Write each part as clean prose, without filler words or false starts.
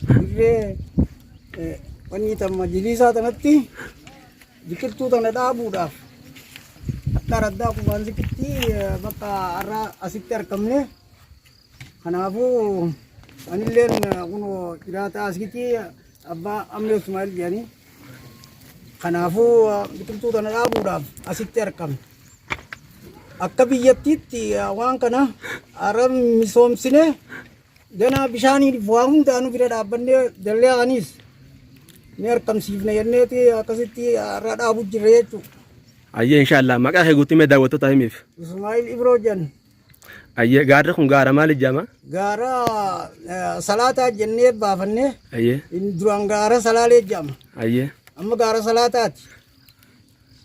dirree wanni majlisaa tanatti biqiltuu tana dhaabuudhaaf akka raddaa kubbaan zikitti bakka har'a asitti argamne kanaafuu anilleen kunoo jiraata asitti abbaa Amee Ismaa'il jedhanii kanaafuu biqiltuu tana dhaabuudhaaf asitti argamne. Akka biyyattiitti waan kana har'a misoomsine ganaa bishaaniif waa hundaanuu bira dhaabbannee dalleeqaniis ni argamsiifne jenneeti akkasitti har'a dhaabu jirre jechuudha. Ayyee inshaallah maqaa kee guutuu mee daawwattoota himiif. Ismaa'il Ibroo jedhan. Ayyee gaarri kun gaara maal jedhama? Gaara salaataa jennee baafannee. Ayyee. Duraan gaara salaalee jedhama. Ayyee. Amma gaara salaataati.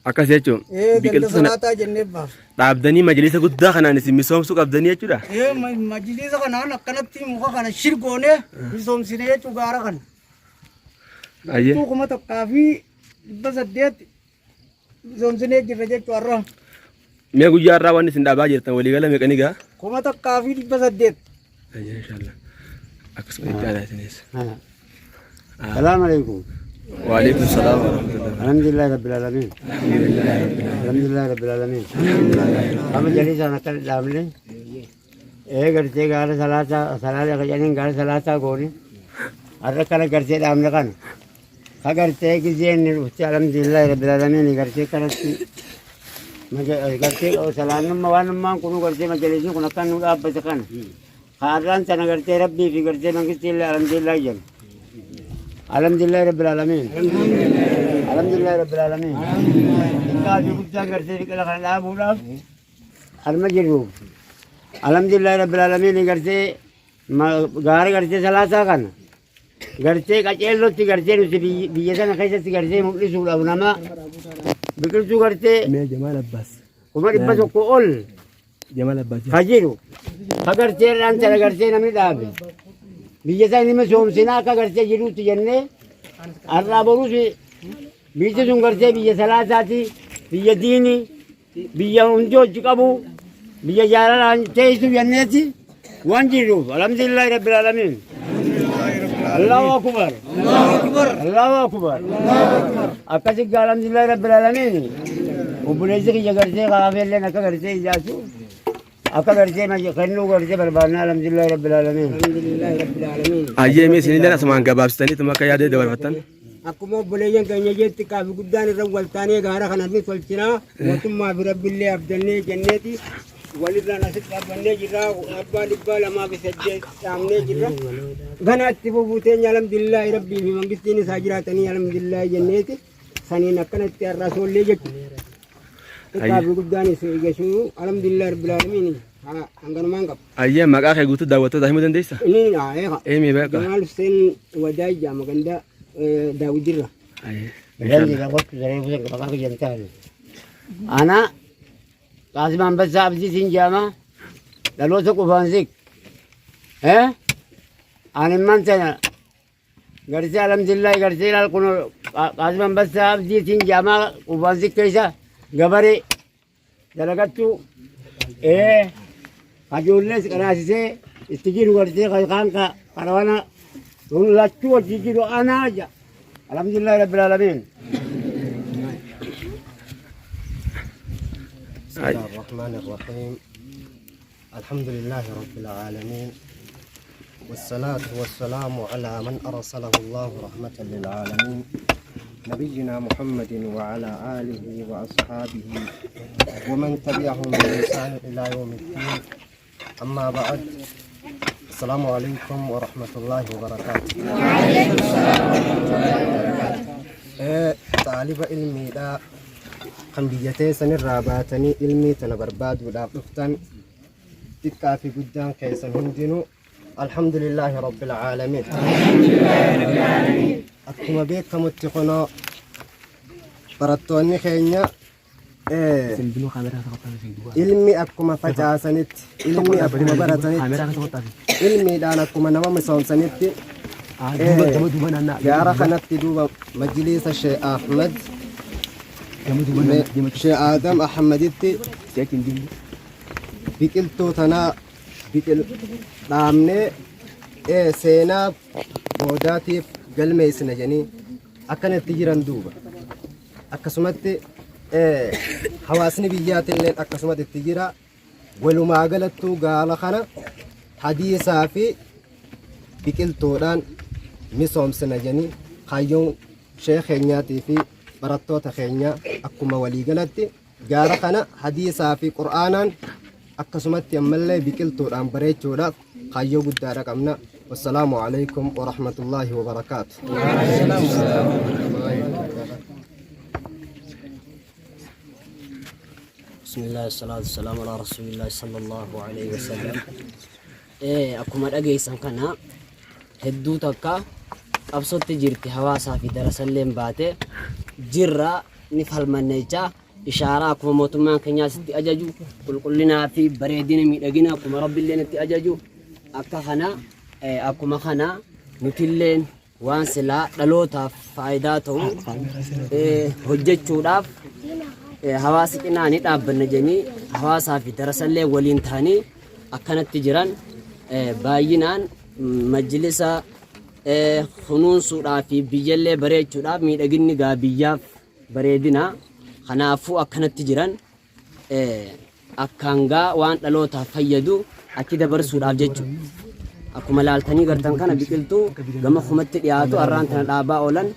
Akkas jechuun. Ganda salaataa jennee baafa. Dhaabdanii majlisa guddaa kanaan isin misoomsuu qabdanii jechuudha. Majlisa kanaan akkanatti muka kana shirgoonee misoomsine jechuudha gaara kana. Ayyee. Kuma tokkaa fi 800 misoomsinee jirra jechuudha har'a. Mee guyyaa irraa waan isin dhaabaa jirtan waliigala meeqani gaa? Kuma tokkaa fi 800. Ayyee inshaallah. Akkasuma itti aanaa isinis. Salaamu alaikum. وعليكم السلام ورحمة الله. الحمد لله رب العالمين. الحمد لله رب العالمين. हम जल्दी से नकल डालने एक करते गार सलाता सलाले का जाने गार सलाता गोरी अर्रे कल करते डालने का अगर ते कि जेन उससे अल्हम्दुलिल्लाह रब العالمين करते करते मुझे करते और सलाम मवान मां कुनु करते मैं जल्दी से कुनकन आप बचकन खारन तना करते रब्बी भी करते मंगिस्ते अल्हम्दुलिल्लाह जन alhamdulillah rabbil alamin alhamdulillah rabbil alamin kaadi guddaa gartee kala kana dhaabuudhaaf harma jirru alhamdulillah rabbil alamin gartee gaara gartee salaasaa kana gartee qaceellotti gartee nuti biyya sana keessatti gartee mul'isuudhaaf nama biqiltuu gartee mee Jamaal Abbaas kuma 100 ol Jamaal Abbaas hajiru hagartee raan tana gartee namni dhaabe biyya sana misoomsinaa akka gartee jiruutti jennee har'aa boruus biyyi sun gartee biyya salaasaati biyya diini biyya hundi hojii qabu biyya jaalalaan teessu jenneeti waan jirruuf alhamdulillahi rabbil alamin allahu akbar allahu akbar akkasi gaa alhamdulillahi rabbil alamin obboleessi kiyya gartee kaafelleen akka gartee ijaasu akka gartee kennuu gartee barbaadna alhamdulillahi rabbil alamin alhamdulillahi rabbil alamin ayyee mee isinillee asumaan gabaabsitanii tuma akka yaadee dabarfattan akkuma obboleeyyan keenya jetti kaafi guddaan irra waltaanee gaara kanatti tolchinaa mootummaa fi rabbillee abdannee jenneeti walirraan asitti dhaabbannee jirra abbaa dhibbaa lamaa fi 8 dhaabnee jirra ganaatti bubuuteenya alhamdulillahi rabbii fi mangistiin isaa jiraatanii alhamdulillahi jenneeti saniin akkanatti har'aa soollee jechuudha kaafi guddaan isa eegasuu alhamdulillahi rabbil alamin hanganumaan qaba ayyee maqaa kee guutuu daawwattoota himuu dandeessa inni Emi beeka Jamaal Hussein Wadaay jaama ganda Daawudirra Jadi dapat dari pusat kepala kejantan. Anak kasih membesar abdi sinjama lalu aku fansik. Anak mana? Garisi alhamdulillah garisi lalu kuno kasih membesar abdi sinjama fansik kerja gabari dalagat tu kajulle sekarang sih istijir garisi kan karawana lalu istijir anak aja. Alhamdulillah rabbil alamin. Bismillahirrahmanirrahim. Alhamdulillah rabbil alamin. Wassalatu wassalamu ala man arsalahu Allah rahmatan lil alamin. Nabiyyina Muhammadin wa ala alihi wa ashabihi wa man tabi'ahum bi ihsan ila yawmiddin. Amma ba'd. السلام عليكم ورحمة الله وبركاته. وعليكم السلام ورحمة الله وبركاته. طالب علمي دا kan biyya teessan irraa baatanii ilmii tana barbaaduudhaaf dhuftan xiqqaa fi guddaan keessan hundinuu alhamdulillahi rabbil aalamiin. Akkuma beekamutti kunoo barattoonni keenya ilmi akkuma facaasanitti ilmi akkuma baratanitti ilmiidhaan akkuma nama misoomsanitti gaara kanatti duuba majliisa Sheekh Ahmed Sheekh Adam Ahmeditti biqiltuu tanaa dhaabnee seenaa boodaatiif galmeessina jedhanii akkanatti jiran duuba akkasumatti hawaasni biyyaatillee akkasumatti itti jira walumaa galattuu gaala kana hadiisaa fi biqiltuudhaan misoomsina jedhanii kaayyoon sheekh keenyaatii fi barattoota keenya akkuma waliigalatti gaara kana hadiisaa fi qur'aanaan akkasumatti ammallee biqiltuudhaan bareechuudhaaf kaayyoo guddaadha qabna. Wassalaamu alaikum wa rahmatullaahi wa barakaatu. Bismillah, salatu wassalamu ala rasulillah sallallahu alaihi wasallam. Akkuma dhageessan kana hedduu takka qabsotti jirti hawaasaa fi darasalleen baate jirra ni falmannecha ishaaraa akkuma mootummaan keenyaa sitti ajaju qulqullinaa fi bareedina miidhagina akkuma rabbiilleen itti ajaju akkuma kana nutilleen waan silaa dhalootaaf faayidaa ta'u hojjechuudhaaf hawaasi cinaa ni dhaabbanna jennee hawaasaa fi darasallee waliin ta'anii akkanatti jiran baay'inaan majlisa kunuunsuudhaaf fi biyyallee bareechuudhaaf miidhaginni gaa biyyaaf bareedina kanaafuu akkanatti jiran akkaan gaa waan dhalootaaf fayyadu achi dabarsuudhaaf jechuudha. Akkuma laaltanii gartan kana biqiltuu gama kumatti dhiyaatu arraan tana dhaabaa oolan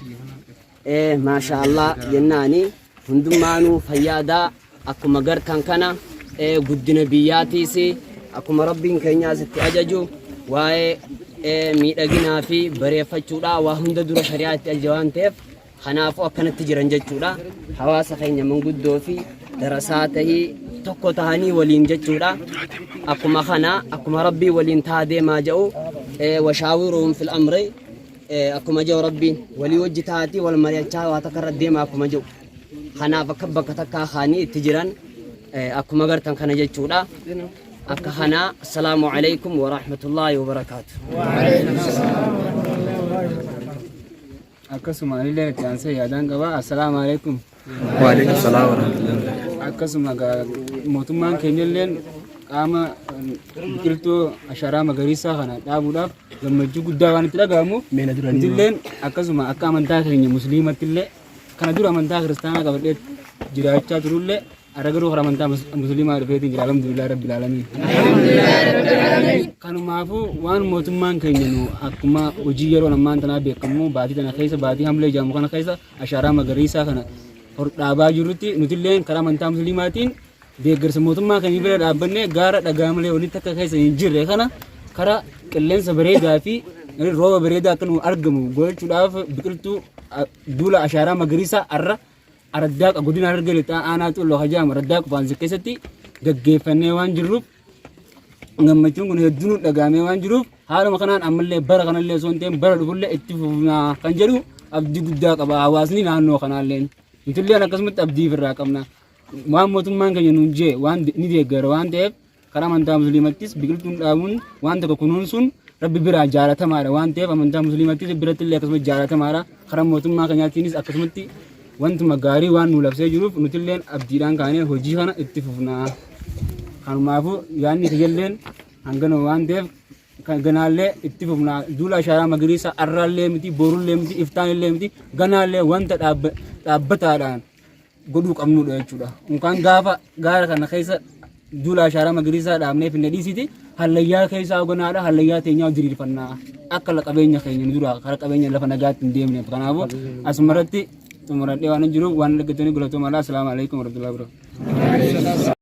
maasha Allah jennaani hundummaanuu fayyaadaa akkuma gartan kana guddina biyyaatiis akkuma rabbiin keenyaas itti ajaju waa'ee miidhaginaa fi bareeffachuudha waa hunda dura shari'aa itti ajaja waan ta'eef kanaafuu akkanatti jiran jechuudha. Hawaasa keenya manguddoo fi darasaa tahii tokko tahanii waliin jechuudha. Akkuma kana akkuma rabbii waliin taa deemaa jedhu washaawiruhum fil amri akkuma jedhu rabbiin walii wajji taati wal mari'achaa waa takka irra deemaa akkuma jedhu kanaaf akka bakka takkaa kaanii itti jiran akkuma gartan kana jechuudha. Akka kana assalaamu alaikum wa rahmatullaahi wa barakaatu. Akkasuma illee itti aansee yaadaan qaba. Assalaamu alaikum. Wa alaikum salaam wa rahmatullahi. Akkasuma mootummaan keenya illee qaama biqiltuu ashaaraa magariisaa kana dhaabuudhaaf gammachuu guddaa waan itti dhaga'amuuf illeen akkasuma akka amantaa keenya musliimatti illee kana dura amantaa kiristaanaa qabadhee jiraachaa turullee ara garuu hora amantaa musliimaa dhufeetiin jira alhamdulillah rabbil aalamiin. Kanumaafuu waan mootummaan keenya nu akkuma hojii yeroo ammaan tanaa beekamu baatii tana keessa baatii hamlee jedhamu kana keessa ashaaraa magariisaa kana dhaabaa jirrutti nutillee karaa amantaa musliimaatiin deeggarsa mootummaa keenya bira dhaabbannee gaara dhagaa malee walitti akka keessa hin jirre kana karaa qilleensa bareedaa fi rooba bareedaa akka nu argamu gochuudhaaf biqiltuu duula ashaaraa magariisaa arra araddaa godina Harargee lixaa aanaa Xulloo Hajaam araddaa Qufaansi keessatti gaggeeffannee waan jirruuf gammachuun kun hedduun dhagaamee waan jiruuf haaluma kanaan ammallee bara kanallee osoo hin ta'in bara dhufullee itti fufnaa kan jedhu abdii guddaa qaba hawaasni naannoo kanaallee nutillee akkasumatti abdii irraa qabna. Waan mootummaan keenya nuun jee waan ni deeggara waan ta'eef karaa amantaa musliimattis biqiltuun dhaabuun waan tokko kunuunsuun rabbi biraa jaalatamaadha waan ta'eef amantaa musliimattis birattillee akkasumatti jaalatamaadha. Karaa mootummaa keenyaatiinis akkasumatti wantuma gaarii waan nu labsee jiruuf nutilleen abdiidhaan kaanee hojii kana itti fufnaa. Kanumaafuu yaadni kiyalleen hangana waan ta'eef ganaallee itti fufnaa duula ashaaraa magariisa arraallee miti boorullee miti iftaanillee miti ganaallee wanta dhaabbataadhaan godhuu qabnudha jechuudha. Mukaan gaafa gaara kana keessa duula ashaaraa magariisaa dhaabnee finna dhiisiti hallayyaa keessaa hoganaadha hallayyaa teenyaa diriirfannaa akka qabeenya keenya nu dura karaa qabeenya lafa nagaatti hin deemneef kanaafuu asumarratti xumuradhee waan jiruuf waan dhaggeeffatanii galatooma. Assalaamu alaikum warahmatullahi wabarakatuh.